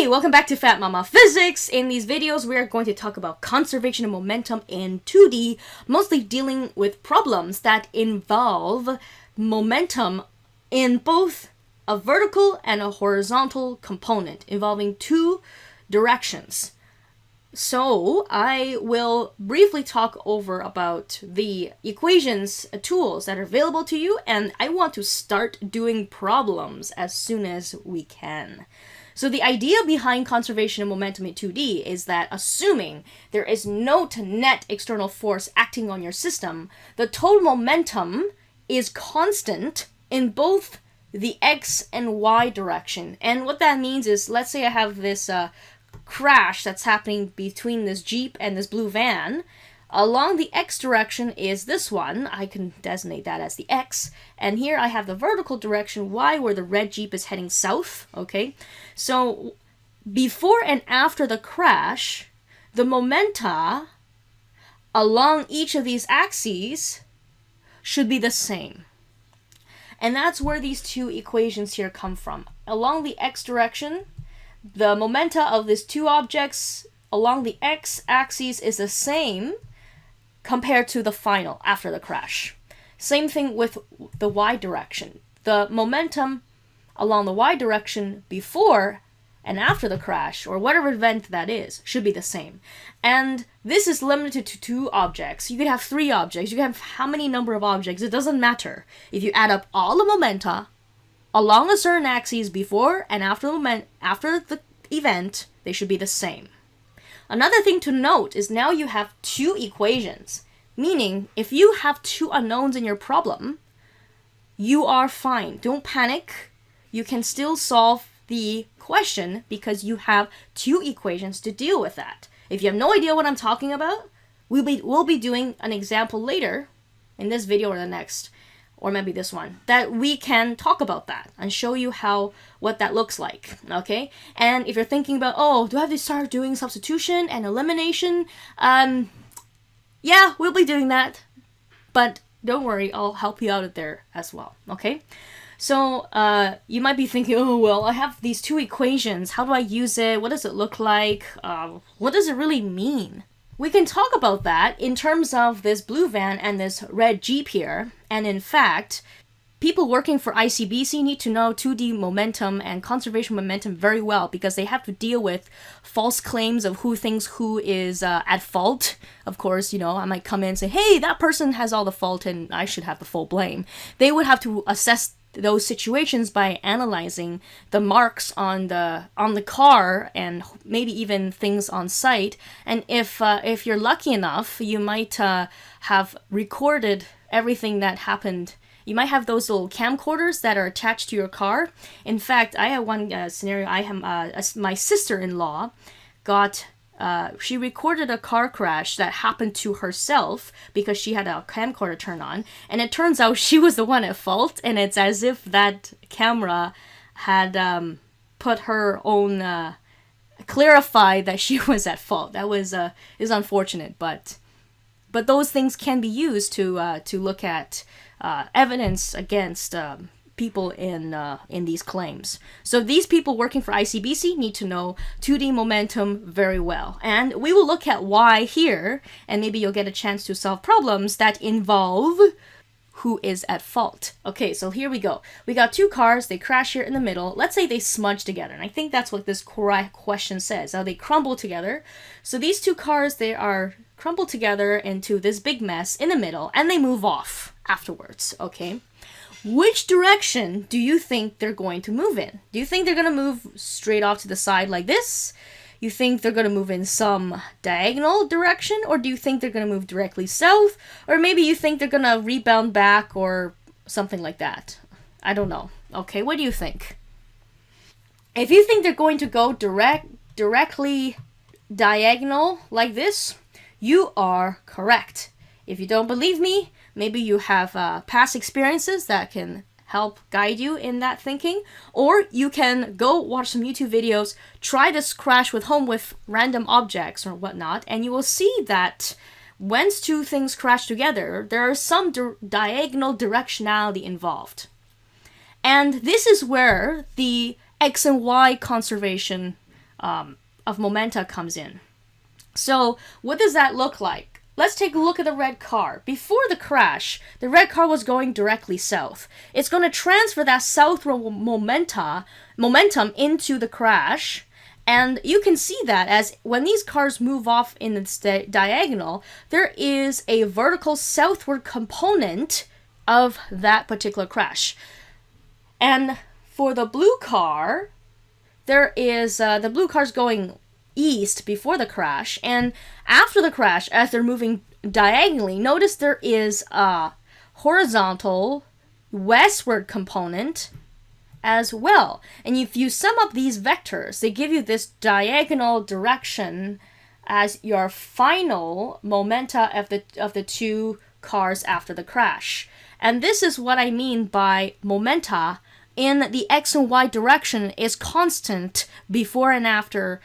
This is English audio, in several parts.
Hey, welcome back to Fat Mama Physics. In these videos, we are going to talk about conservation of momentum in 2D, mostly dealing with problems that involve momentum in both a vertical and a horizontal component, involving two directions. So I will briefly talk over about the equations, tools that are available to you, and I want to start doing problems as soon as we can. So the idea behind conservation of momentum in 2D is that assuming there is no net external force acting on your system, the total momentum is constant in both the x and y direction. And what that means is, let's say I have this crash that's happening between this Jeep and this blue van. Along the x direction is this one. I can designate that as the x. And here I have the vertical direction, y, where the red Jeep is heading south. Okay, so before and after the crash, the momenta along each of these axes should be the same. And that's where these two equations here come from. Along the x direction, the momenta of these two objects along the x-axis is the same compared to the final after the crash. Same thing with the y direction. The momentum along the y direction before and after the crash, or whatever event that is, should be the same. And this is limited to two objects. You could have three objects. You can have how many number of objects. It doesn't matter. If you add up all the momenta along a certain axis before and after the event, they should be the same. Another thing to note is now you have two equations, meaning if you have two unknowns in your problem, you are fine. Don't panic. You can still solve the question because you have two equations to deal with that. If you have no idea what I'm talking about, we'll be doing an example later in this video or the next, or maybe this one, that we can talk about that and show you what that looks like, okay? And if you're thinking about, oh, do I have to start doing substitution and elimination? Yeah, we'll be doing that, but don't worry, I'll help you out there as well, okay? So you might be thinking, oh, well, I have these two equations. How do I use it? What does it look like? What does it really mean? We can talk about that in terms of this blue van and this red Jeep here. And in fact, people working for ICBC need to know 2D momentum and conservation momentum very well because they have to deal with false claims of who thinks who is at fault. Of course, I might come in and say, hey, that person has all the fault and I should have the full blame. They would have to assess those situations by analyzing the marks on the car and maybe even things on site. And if you're lucky enough, you might have recorded everything that happened. You might have those little camcorders that are attached to your car. In fact, I have one scenario. I have my sister-in-law she recorded a car crash that happened to herself because she had a camcorder turned on, and it turns out she was the one at fault, and it's as if that camera had put her own clarified that she was at fault. That is unfortunate, but those things can be used to look at evidence against people in these claims. So these people working for ICBC need to know 2D momentum very well. And we will look at why here, and maybe you'll get a chance to solve problems that involve who is at fault. Okay, so here we go. We got two cars, they crash here in the middle. Let's say they smudge together, and I think that's what this question says. Now they crumble together. So these two cars, they are crumbled together into this big mess in the middle, and they move off afterwards, okay? Which direction do you think they're going to move in? Do you think they're going to move straight off to the side like this? You think they're going to move in some diagonal direction? Or do you think they're going to move directly south? Or maybe you think they're going to rebound back or something like that. I don't know. Okay, what do you think? If you think they're going to go directly diagonal like this, you are correct. If you don't believe me, maybe you have past experiences that can help guide you in that thinking. Or you can go watch some YouTube videos, try this crash with random objects or whatnot, and you will see that once two things crash together, there is some diagonal directionality involved. And this is where the X and Y conservation of momenta comes in. So what does that look like? Let's take a look at the red car. Before the crash, the red car was going directly south. It's going to transfer that southward momentum into the crash. And you can see that as when these cars move off in the diagonal, there is a vertical southward component of that particular crash. And for the blue car, there is the blue car's going east before the crash, and after the crash, as they're moving diagonally, notice there is a horizontal westward component as well. And if you sum up these vectors, they give you this diagonal direction as your final momenta of the two cars after the crash. And this is what I mean by momenta in the x and y direction is constant before and after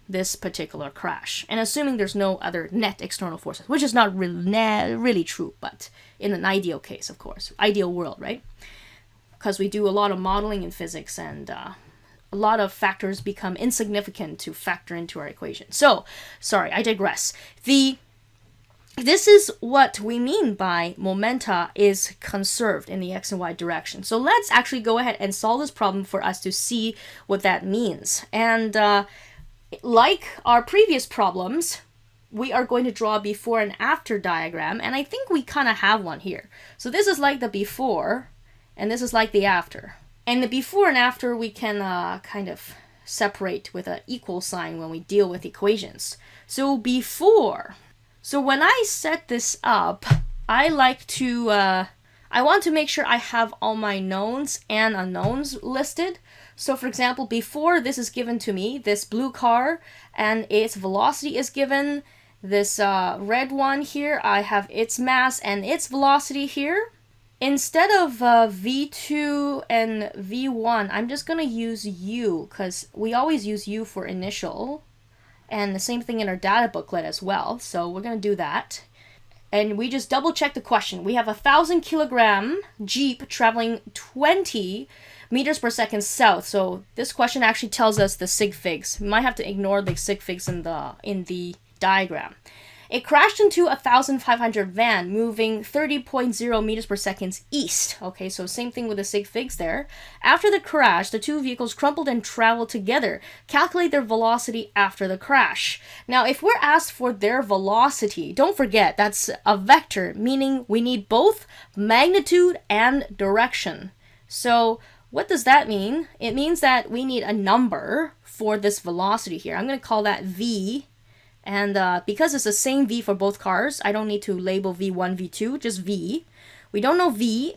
this particular crash. And assuming there's no other net external forces, which is not really true, but in an ideal case, of course, ideal world, right? Because we do a lot of modeling in physics, and a lot of factors become insignificant to factor into our equation. So, sorry, I digress. This is what we mean by momenta is conserved in the x and y direction. So let's actually go ahead and solve this problem for us to see what that means. And like our previous problems, we are going to draw a before and after diagram, and I think we kind of have one here. So this is like the before, and this is like the after. And the before and after we can kind of separate with an equal sign when we deal with equations. So before... So when I set this up, I like to, I want to make sure I have all my knowns and unknowns listed. So for example, before this is given to me, this blue car and its velocity is given. This red one here, I have its mass and its velocity here. Instead of V2 and V1, I'm just going to use U because we always use U for initial. And the same thing in our data booklet as well. So we're going to do that. And we just double check the question. We have a 1,000-kilogram Jeep traveling 20 meters per second south. So this question actually tells us the sig figs. We might have to ignore the sig figs in the diagram. It crashed into a 1,500 van moving 30.0 meters per second east. Okay, so same thing with the sig figs there. After the crash, the two vehicles crumpled and traveled together. Calculate their velocity after the crash. Now, if we're asked for their velocity, don't forget that's a vector, meaning we need both magnitude and direction. So what does that mean? It means that we need a number for this velocity here. I'm going to call that V. And because it's the same V for both cars, I don't need to label V1, V2, just V. We don't know V.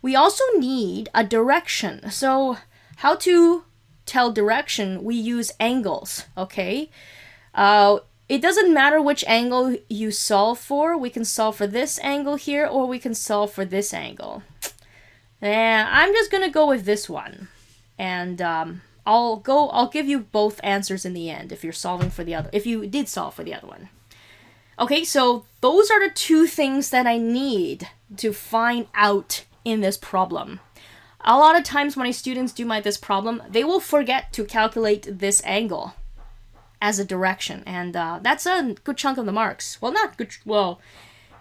We also need a direction. So how to tell direction? We use angles, okay? It doesn't matter which angle you solve for. We can solve for this angle here, or we can solve for this angle. And I'm just going to go with this one. And I'll give you both answers in the end if you're solving for the other, if you did solve for the other one. Okay, so those are the two things that I need to find out in this problem. A lot of times when my students do this problem, they will forget to calculate this angle as a direction, and that's a good chunk of the marks. Well, not good. Well,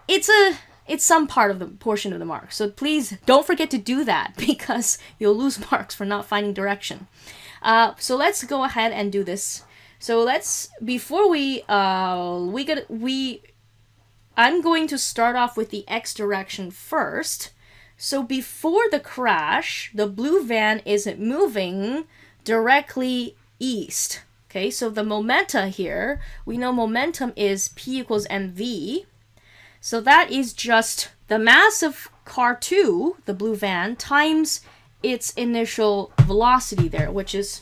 it's some part of the portion of the mark. So please don't forget to do that because you'll lose marks for not finding direction. So let's go ahead and do this. So before I'm going to start off with the x direction first. So before the crash, the blue van is moving directly east. Okay, so the momenta here, we know momentum is P equals mv. So that is just the mass of car 2, the blue van, times its initial velocity there, which is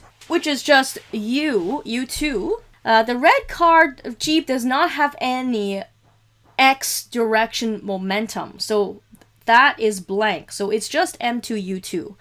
just u2. The red car Jeep does not have any x direction momentum, so that is blank. So it's just m2u2.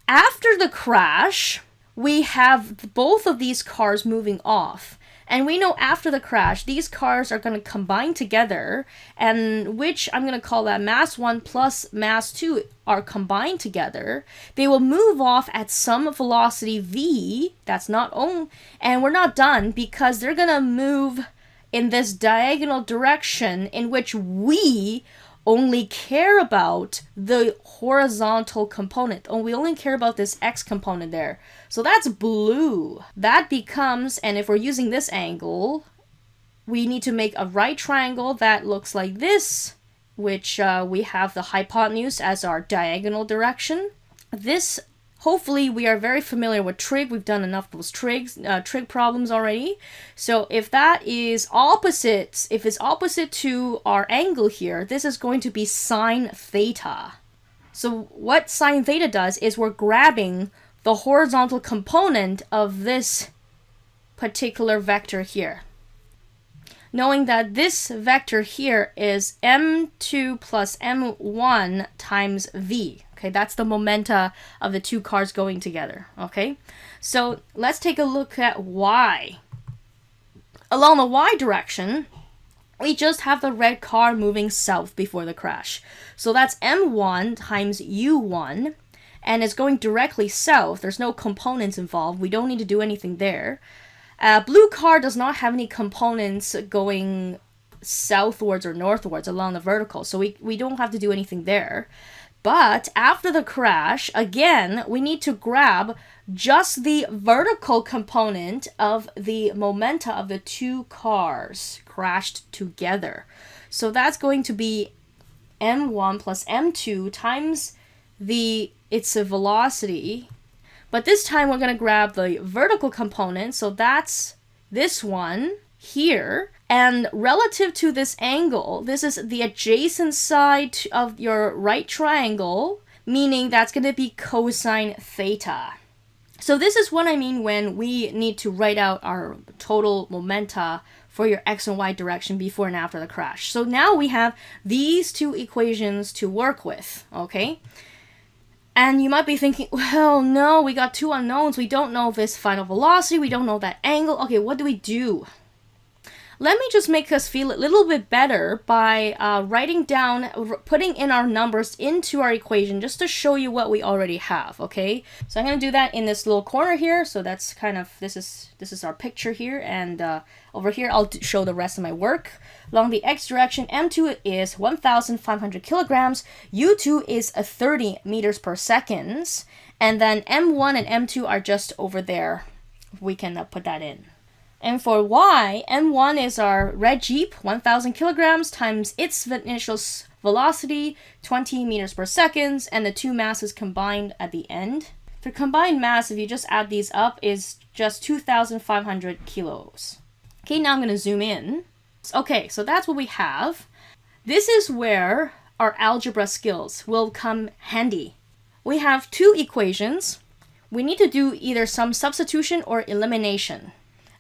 After the crash, we have both of these cars moving off. And we know after the crash, these cars are going to combine together, and which I'm going to call that mass 1 plus mass 2 are combined together. They will move off at some velocity v, that's not on, and we're not done because they're going to move in this diagonal direction in which we only care about the horizontal component. We only care about this x component there. So that's blue. That becomes, and if we're using this angle, we need to make a right triangle that looks like this, which we have the hypotenuse as our diagonal direction. This, hopefully, we are very familiar with trig. We've done enough of those trig problems already. So if that is opposite, if it's opposite to our angle here, this is going to be sine theta. So what sine theta does is we're grabbing the horizontal component of this particular vector here. Knowing that this vector here is m2 plus m1 times v. Okay, that's the momenta of the two cars going together. Okay, so let's take a look at y. Along the y direction, we just have the red car moving south before the crash. So that's m1 times u1, and it's going directly south. There's no components involved. We don't need to do anything there. Blue car does not have any components going southwards or northwards along the vertical, so we don't have to do anything there. But after the crash, again, we need to grab just the vertical component of the momenta of the two cars crashed together. So that's going to be m1 plus m2 times its velocity. But this time we're going to grab the vertical component, so that's this one here. And relative to this angle, this is the adjacent side of your right triangle, meaning that's going to be cosine theta. So this is what I mean when we need to write out our total momenta for your x and y direction before and after the crash. So now we have these two equations to work with, okay? And you might be thinking, well, no, we got two unknowns. We don't know this final velocity. We don't know that angle. Okay, what do we do? Let me just make us feel a little bit better by writing down, putting in our numbers into our equation just to show you what we already have, okay? So I'm going to do that in this little corner here. So that's kind of, this is our picture here. And over here, I'll show the rest of my work. Along the x direction, m2 is 1,500 kilograms. u2 is 30 meters per second. And then m1 and m2 are just over there. We can put that in. And for y, m1 is our red Jeep, 1,000 kilograms times its initial velocity, 20 meters per second, and the two masses combined at the end. The combined mass, if you just add these up, is just 2,500 kilos. Okay, now I'm going to zoom in. Okay, so that's what we have. This is where our algebra skills will come handy. We have two equations. We need to do either some substitution or elimination.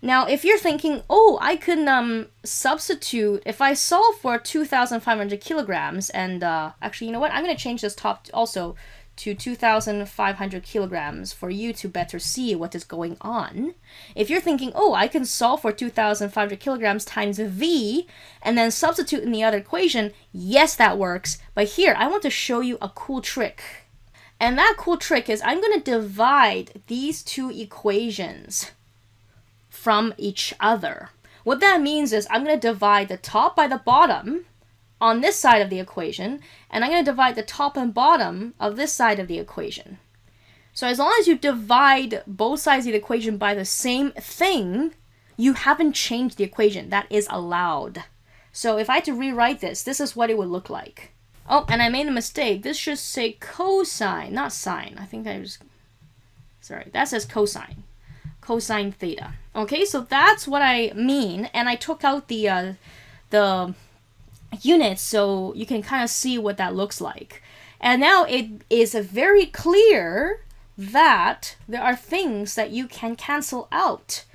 Now, if you're thinking, oh, I can substitute, if I solve for 2,500 kilograms, and actually, you know what? I'm going to change this top also to 2,500 kilograms for you to better see what is going on. If you're thinking, oh, I can solve for 2,500 kilograms times v, and then substitute in the other equation, yes, that works. But here, I want to show you a cool trick. And that cool trick is I'm going to divide these two equations from each other. What that means is I'm going to divide the top by the bottom on this side of the equation, and I'm going to divide the top and bottom of this side of the equation. So as long as you divide both sides of the equation by the same thing, you haven't changed the equation. That is allowed. So if I had to rewrite this, this is what it would look like. Oh, and I made a mistake. This should say cosine, not sine. I think I was... Sorry, that says cosine. Cosine theta. Okay, so that's what I mean, and I took out the units so you can kind of see what that looks like. And now it is very clear that there are things that you can cancel out.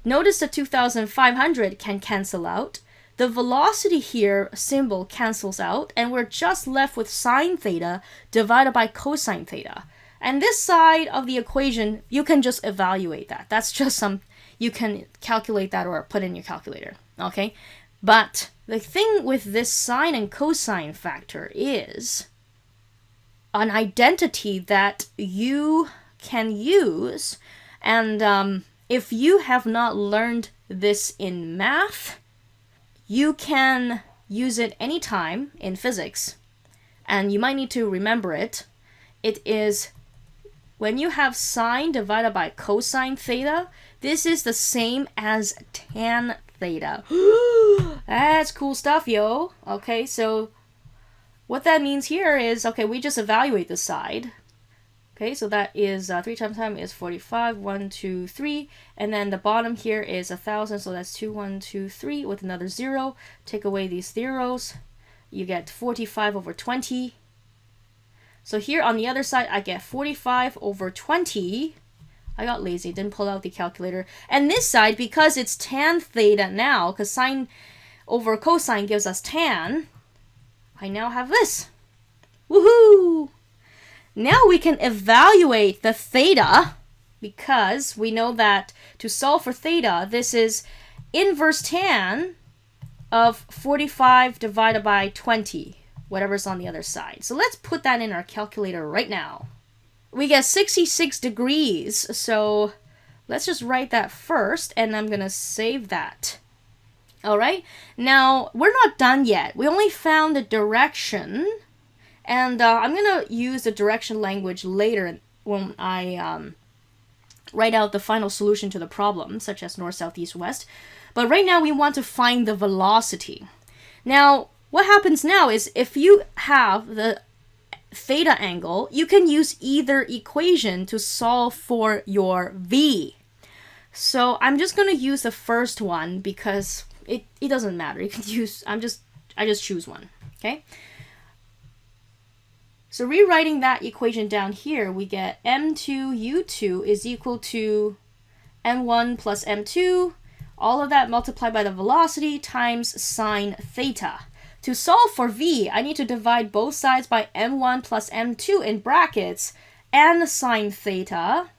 Notice the 2,500 can cancel out. The velocity here symbol cancels out, and we're just left with sine theta divided by cosine theta. And this side of the equation, you can just evaluate that. That's just some, you can calculate that or put in your calculator, okay? But the thing with this sine and cosine factor is an identity that you can use. And if you have not learned this in math, you can use it anytime in physics. And you might need to remember it. It is when you have sine divided by cosine theta, this is the same as tan theta. That's cool stuff, yo. Okay, so what that means here is, okay, we just evaluate the side. Okay, so that is 3 times time is 45, 1, 2, 3. And then the bottom here is 1,000, so that's 2, 1, 2, 3 with another 0. Take away these zeros. You get 45 over 20. So here on the other side, I get 45 over 20. I got lazy, didn't pull out the calculator. And this side, because it's tan theta now, because sine over cosine gives us tan, I now have this. Woohoo! Now we can evaluate the theta, because we know that to solve for theta, this is inverse tan of 45 divided by 20, whatever's on the other side. So let's put that in our calculator right now. We get 66 degrees, so let's just write that first, and I'm going to save that. All right, now we're not done yet. We only found the direction, and I'm going to use the direction language later when I write out the final solution to the problem, such as north, south, east, west. But right now we want to find the velocity. Now, what happens now is if you have the theta angle, you can use either equation to solve for your v. So I'm just going to use the first one because it doesn't matter. You can use, I just choose one, okay? So rewriting that equation down here, we get m2u2 is equal to m1 plus m2, all of that multiplied by the velocity times sine theta. To solve for v, I need to divide both sides by m1 plus m2 in brackets and sine theta.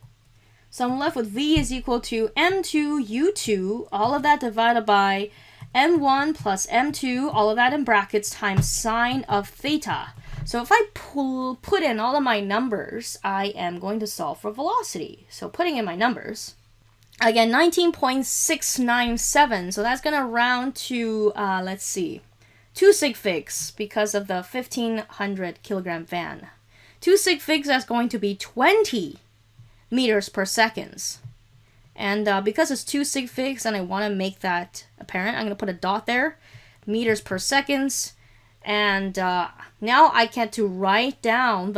So I'm left with v is equal to m2u2, all of that divided by m1 plus m2, all of that in brackets, times sine of theta. So if I put in all of my numbers, I am going to solve for velocity. So putting in my numbers, I get 19.697. So that's going to round to, let's see, 2 sig figs because of the 1,500 kilogram van. 2 sig figs, that's going to be 20 meters per second. And because it's 2 sig figs and I want to make that apparent, I'm going to put a dot there, meters per second. And now I get to write down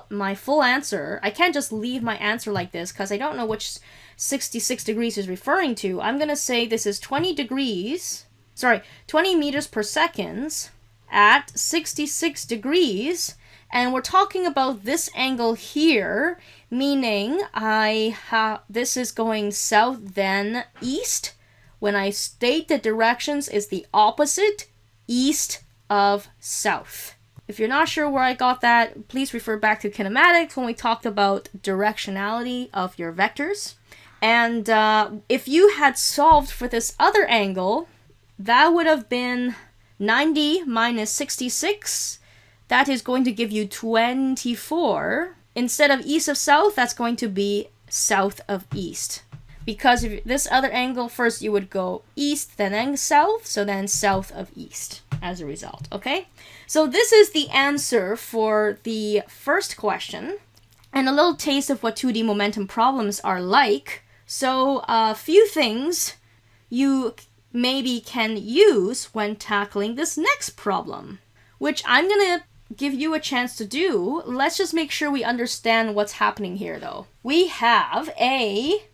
my full answer. I can't just leave my answer like this because I don't know which 66 degrees is referring to. I'm going to say this is 20 meters per second at 66 degrees. And we're talking about this angle here, meaning this is going south then east. When I state the directions is the opposite, east of south. If you're not sure where I got that, please refer back to kinematics when we talked about directionality of your vectors. And if you had solved for this other angle, that would have been 90 minus 66. That is going to give you 24. Instead of east of south, that's going to be south of east. Because if this other angle, first you would go east, then south, so then south of east as a result, okay? So this is the answer for the first question, and a little taste of what 2D momentum problems are like. So a few things you maybe can use when tackling this next problem, which I'm gonna give you a chance to do. Let's just make sure we understand what's happening here though. We have a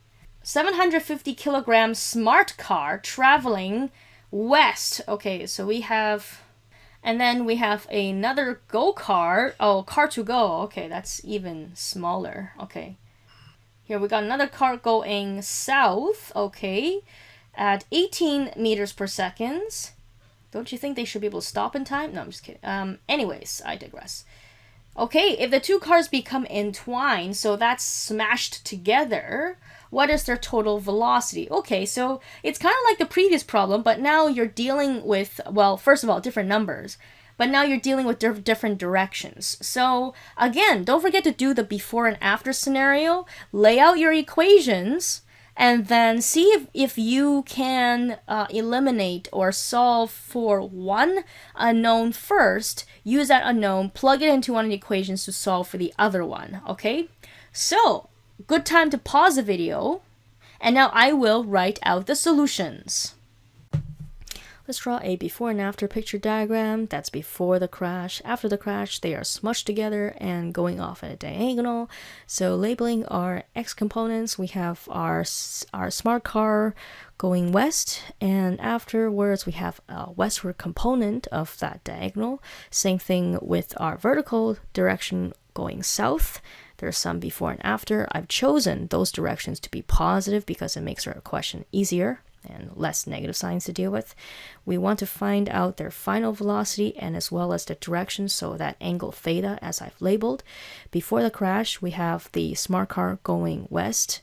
750 kilogram smart car traveling west. Okay, so we have, and then we have another go-kart. Oh, car to go. Okay, that's even smaller. Okay. Here we got another car going south. Okay. At 18 meters per second. Don't you think they should be able to stop in time? No, I'm just kidding. Anyways, I digress. Okay, if the two cars become entwined, so that's smashed together, what is their total velocity? Okay, so it's kind of like the previous problem, but now you're dealing with, well, first of all, different numbers. But now you're dealing with different directions. So again, don't forget to do the before and after scenario. Lay out your equations and then see if you can eliminate or solve for one unknown first. Use that unknown, plug it into one of the equations to solve for the other one, okay? So, good time to pause the video, and now I will write out the solutions. Let's draw a before and after picture diagram. That's before the crash. After the crash, they are smushed together and going off at a diagonal. So labeling our X components, we have our smart car going west, and afterwards we have a westward component of that diagonal. Same thing with our vertical direction going south. There's some before and after. I've chosen those directions to be positive because it makes our question easier and less negative signs to deal with. We want to find out their final velocity and as well as the direction, so that angle theta as I've labeled. Before the crash, we have the smart car going west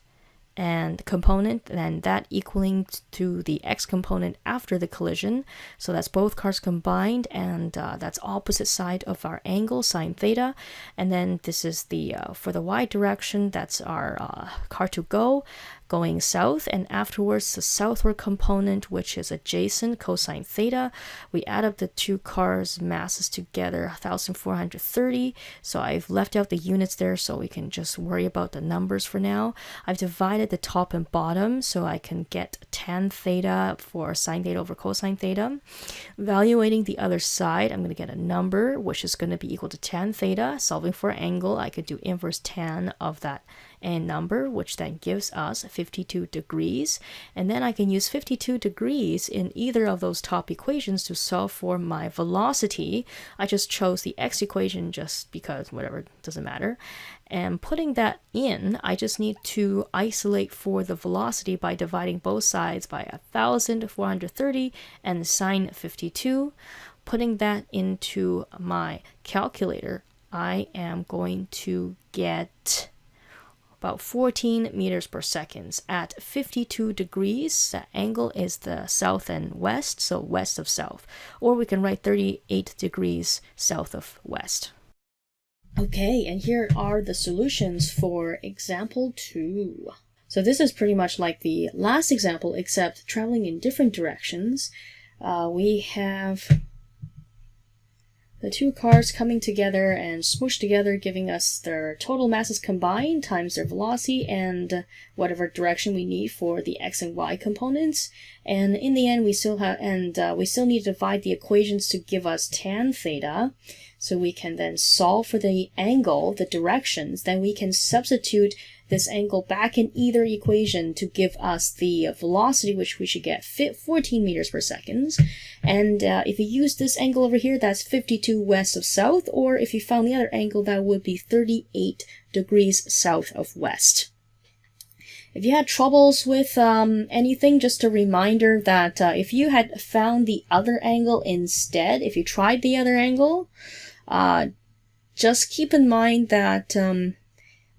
and component, and that equaling to the X component after the collision. So that's both cars combined, and that's opposite side of our angle, sine theta. And then this is the, for the Y direction, that's our car to go, going south, and afterwards the southward component, which is adjacent, cosine theta. We add up the two cars' masses together, 1,430. So I've left out the units there so we can just worry about the numbers for now. I've divided the top and bottom so I can get tan theta for sine theta over cosine theta. Evaluating the other side, I'm going to get a number which is going to be equal to tan theta. Solving for angle, I could do inverse tan of that and number, which then gives us 52 degrees. And then I can use 52 degrees in either of those top equations to solve for my velocity. I just chose the X equation just because, whatever, doesn't matter. And putting that in, I just need to isolate for the velocity by dividing both sides by 1,430 and sine 52. Putting that into my calculator, I am going to get about 14 meters per second at 52 degrees. The angle is the south and west, so west of south. Or we can write 38 degrees south of west. Okay, and here are the solutions for example 2. So this is pretty much like the last example, except traveling in different directions. We have the two cars coming together and smushed together, giving us their total masses combined times their velocity and whatever direction we need for the X and Y components. And in the end, we still need to divide the equations to give us tan theta. So we can then solve for the angle, the directions. Then we can substitute this angle back in either equation to give us the velocity, which we should get 14 meters per second. And if you use this angle over here, that's 52 west of south, or if you found the other angle, that would be 38 degrees south of west. If you had troubles with anything, just a reminder that if you had found the other angle instead, if you tried the other angle, just keep in mind that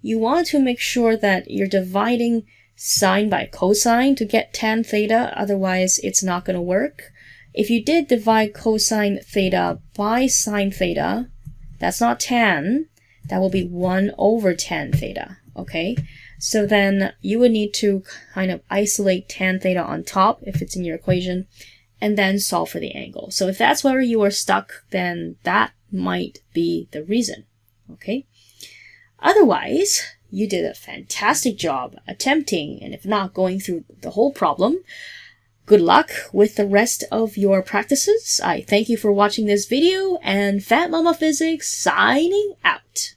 you want to make sure that you're dividing sine by cosine to get tan theta, otherwise it's not going to work. If you did divide cosine theta by sine theta, that's not tan, that will be 1 over tan theta, okay? So then you would need to kind of isolate tan theta on top if it's in your equation, and then solve for the angle. So if that's where you are stuck, then that might be the reason, okay? Otherwise, you did a fantastic job attempting, and if not going through the whole problem. Good luck with the rest of your practices. I thank you for watching this video, and Fat Mama Physics signing out.